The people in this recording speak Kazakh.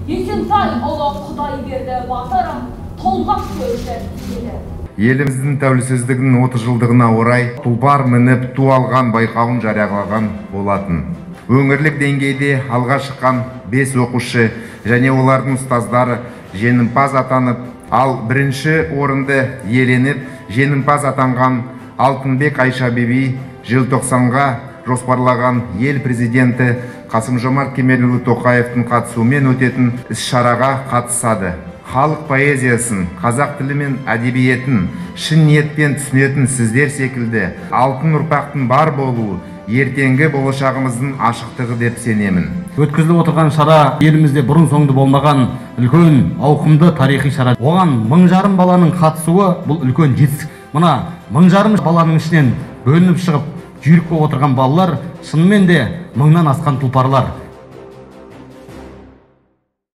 Есентай ұлы Құдайберді батырым толғақ көрсетті. Еліміздің тәуелсіздігінің 30 жылдығына орай тұлпар мініп ту алған байқауын жариялаған болатын. Өңірлік деңгейде алға шыққан 5 оқушы және олардың ұстаздары жеңімпаз атанып, ал бірінші орынды иеленіп, жеңімпаз атанған Алтынбек Айша Биби желтоқсанға жоспарлаған ел президенті Қасым-Жомарт Кемелұлы Тоқаевтың қатысуымен өтетін іс-шараға қатысады. Халық поэзиясын, қазақ тілі мен әдебиетін шын ниетпен түсінетін сіздер секілді алтын ұрпақтың бар болуы ертеңгі болашағымыздың ашықтығы деп сенемін. Өткізіліп отырған шара елімізде бұрын соңды болмаған үлкен ауқымды тарихи шара. Оған 1000 баланың қатысуы бұл үлкен жетістік. Мына 1000 баланың ішінен бөлініп шығып жүйрік болып отырған балалар шынымен де 1000-нан асқан тұлпарлар.